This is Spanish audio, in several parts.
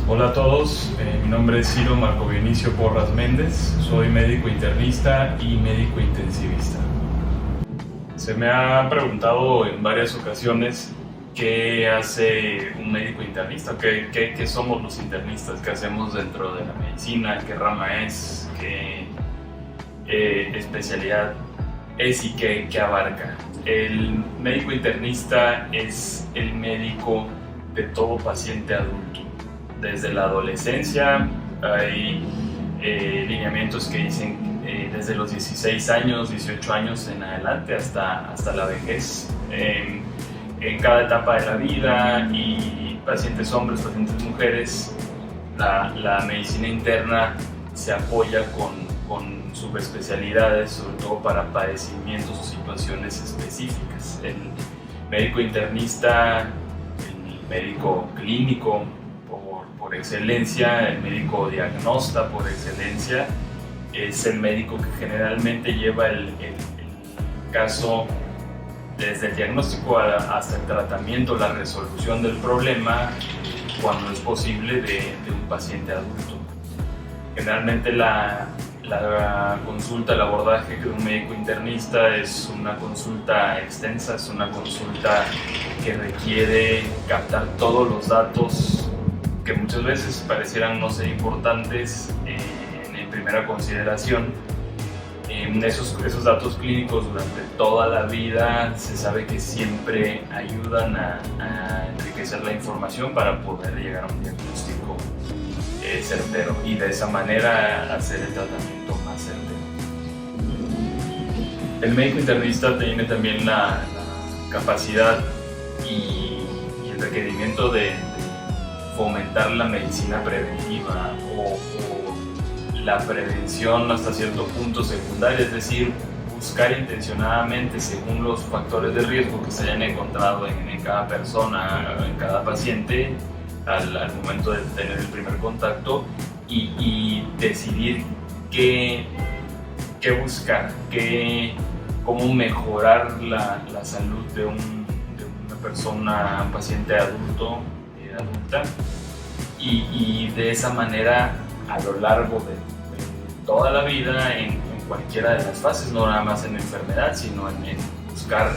Hola a todos, mi nombre es Ciro Marco Vinicio Porras Méndez, soy médico internista y médico intensivista. Se me ha preguntado en varias ocasiones qué hace un médico internista, qué somos los internistas, qué hacemos dentro de la medicina, qué rama es, qué especialidad es y qué abarca. El médico internista es el médico de todo paciente adulto. Desde la adolescencia hay lineamientos que dicen desde los 16 años, 18 años en adelante hasta la vejez. En cada etapa de la vida y pacientes hombres, pacientes mujeres, la medicina interna se apoya con subespecialidades, sobre todo para padecimientos o situaciones específicas. El médico internista, el médico clínico, por excelencia, el médico diagnasta por excelencia, es el médico que generalmente lleva el caso desde el diagnóstico hasta el tratamiento, la resolución del problema, cuando es posible, de un paciente adulto. Generalmente la consulta, el abordaje de un médico internista es una consulta extensa, es una consulta que requiere captar todos los datos que muchas veces parecieran no ser importantes en primera consideración. Esos datos clínicos durante toda la vida se sabe que siempre ayudan a enriquecer la información para poder llegar a un diagnóstico certero y de esa manera hacer el tratamiento más certero. El médico internista tiene también la capacidad y el requerimiento de fomentar la medicina preventiva o la prevención hasta cierto punto secundaria, es decir, buscar intencionadamente según los factores de riesgo que se hayan encontrado en cada persona, en cada paciente al momento de tener el primer contacto y decidir qué buscar, cómo mejorar la salud de una persona, un paciente adulta, y de esa manera a lo largo de toda la vida en cualquiera de las fases, no nada más en enfermedad, sino en buscar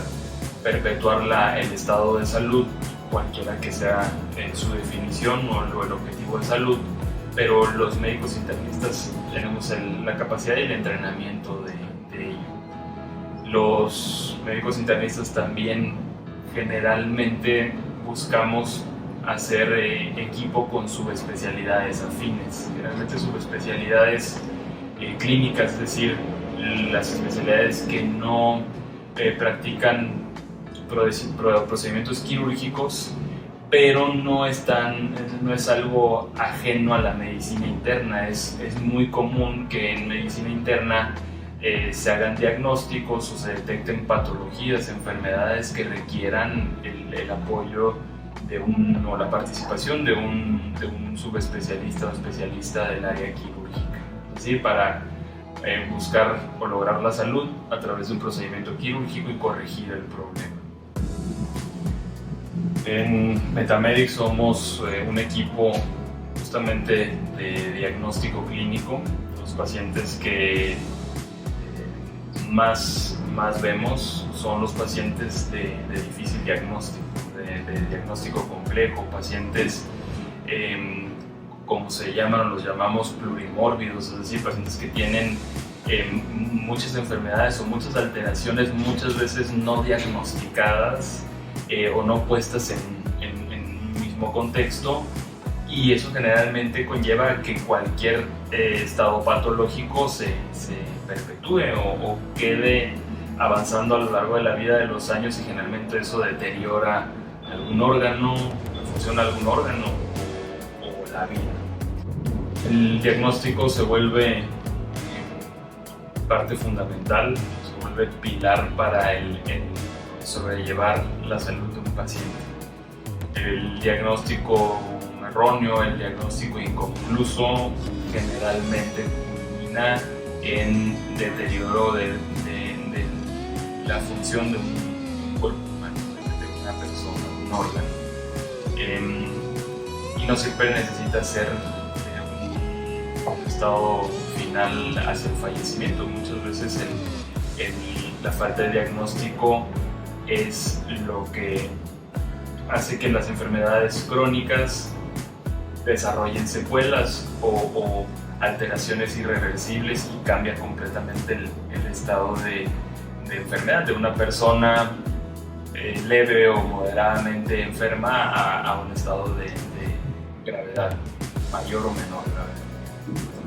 perpetuar el estado de salud, cualquiera que sea su definición o el objetivo de salud, pero los médicos internistas tenemos la capacidad y el entrenamiento de ello. Los médicos internistas también generalmente buscamos hacer equipo con subespecialidades afines, generalmente subespecialidades clínicas, es decir, las especialidades que no practican procedimientos quirúrgicos, pero no es algo ajeno a la medicina interna. Es muy común que en medicina interna se hagan diagnósticos o se detecten patologías, enfermedades que requieran el apoyo o la participación de un subespecialista o especialista del área quirúrgica, ¿sí? Para buscar o lograr la salud a través de un procedimiento quirúrgico y corregir el problema. En Metamedic somos un equipo justamente de diagnóstico clínico. Los pacientes que más vemos son los pacientes de difícil diagnóstico, de diagnóstico complejo, pacientes como se llaman o los llamamos plurimórbidos, es decir, pacientes que tienen muchas enfermedades o muchas alteraciones, muchas veces no diagnosticadas o no puestas en un mismo contexto, y eso generalmente conlleva a que cualquier estado patológico se perpetúe o quede avanzando a lo largo de la vida de los años, y generalmente eso deteriora algún órgano, la función de algún órgano o la vida. El diagnóstico se vuelve parte fundamental, se vuelve pilar para el sobrellevar la salud de un paciente. El diagnóstico erróneo, el diagnóstico inconcluso generalmente culmina en deterioro de la función de un cuerpo humano, de una persona, de un órgano. no siempre necesita ser un estado final hacia el fallecimiento. Muchas veces la falta de diagnóstico es lo que hace que las enfermedades crónicas desarrollen secuelas o alteraciones irreversibles y cambia completamente el estado de enfermedad de una persona leve o moderadamente enferma a un estado de gravedad mayor o menor gravedad.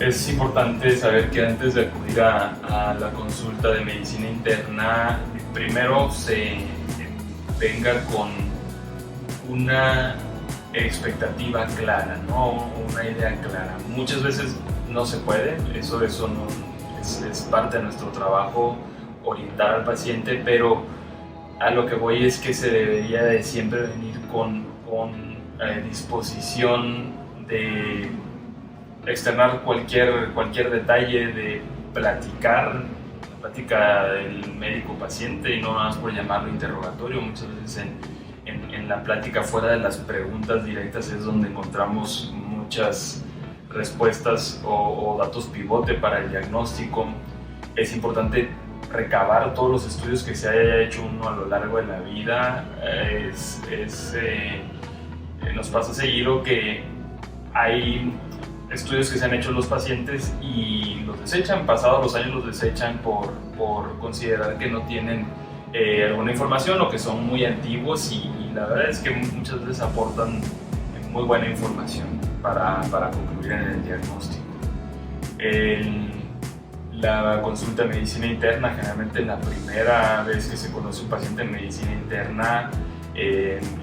Es importante saber que antes de acudir a la consulta de medicina interna, primero se venga con una expectativa clara, ¿no? Una idea clara. Muchas veces no se puede, eso no, es parte de nuestro trabajo orientar al paciente, pero a lo que voy es que se debería de siempre venir con disposición de externar cualquier detalle, de platicar, la plática del médico-paciente y no nada más por llamarlo interrogatorio. Muchas veces en la plática fuera de las preguntas directas es donde encontramos muchas respuestas o datos pivote para el diagnóstico. Es importante recabar todos los estudios que se haya hecho uno a lo largo de la vida. Nos pasa seguido que hay estudios que se han hecho los pacientes y los desechan, pasados los años los desechan por considerar que no tienen alguna información o que son muy antiguos, y la verdad es que muchas veces aportan muy buena información para concluir en el diagnóstico. La consulta de medicina interna, generalmente la primera vez que se conoce un paciente en medicina interna,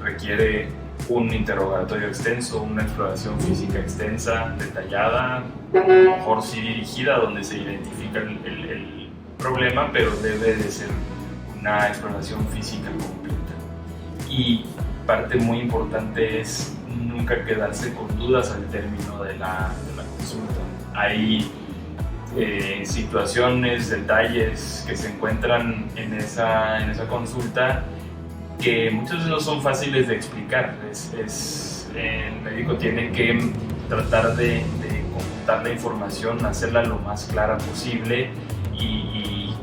requiere un interrogatorio extenso, una exploración física extensa, detallada, a lo mejor sí dirigida, donde se identifica el problema, pero debe de ser una exploración física completa. Y parte muy importante es nunca quedarse con dudas al término de la consulta. Hay situaciones, detalles que se encuentran en esa consulta que muchas veces no son fáciles de explicar. El médico tiene que tratar de computar la información, hacerla lo más clara posible y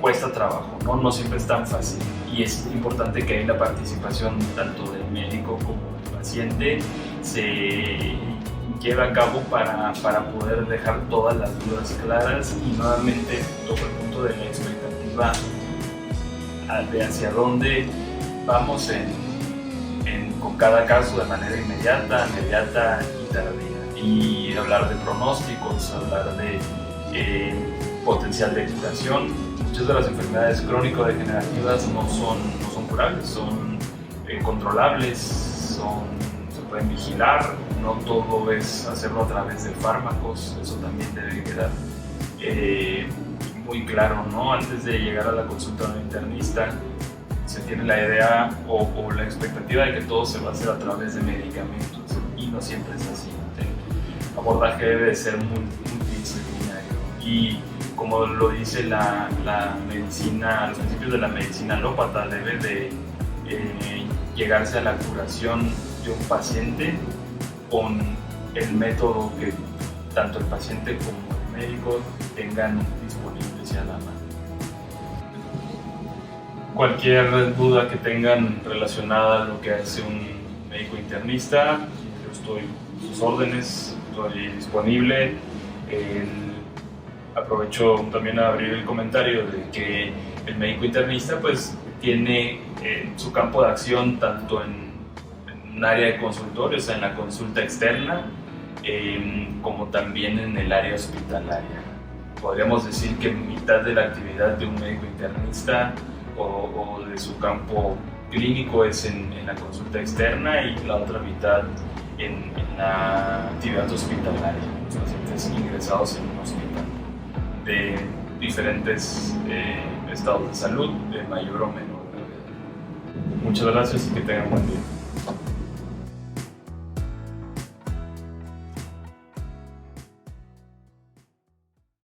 cuesta trabajo, ¿no? Siempre es tan fácil, y es importante que haya la participación tanto del médico como del paciente se lleve a cabo para poder dejar todas las dudas claras. Y nuevamente toco el punto de la expectativa de hacia dónde vamos con cada caso de manera inmediata y tardía, y hablar de pronósticos, hablar de potencial de curación. Muchas de las enfermedades crónico-degenerativas no son curables, son controlables, se pueden vigilar. No todo es hacerlo a través de fármacos, eso también debe quedar muy claro, ¿no? Antes de llegar a la consulta de un internista, se tiene la idea o la expectativa de que todo se va a hacer a través de medicamentos, y no siempre es así. El abordaje debe de ser multidisciplinario, y como lo dice la medicina, los principios de la medicina alópata, debe de llegarse a la curación de un paciente con el método que tanto el paciente como el médico tengan disponibles y a la mano. Cualquier duda que tengan relacionada a lo que hace un médico internista, yo estoy a sus órdenes, estoy disponible. Aprovecho también a abrir el comentario de que el médico internista pues tiene su campo de acción tanto en un área de consultorio, o sea, en la consulta externa, como también en el área hospitalaria. Podríamos decir que mitad de la actividad de un médico internista o de su campo clínico es en la consulta externa, y la otra mitad en la actividad hospitalaria, los pacientes ingresados en un hospital de diferentes estados de salud, de mayor o menor gravedad. Muchas gracias y que tengan buen día.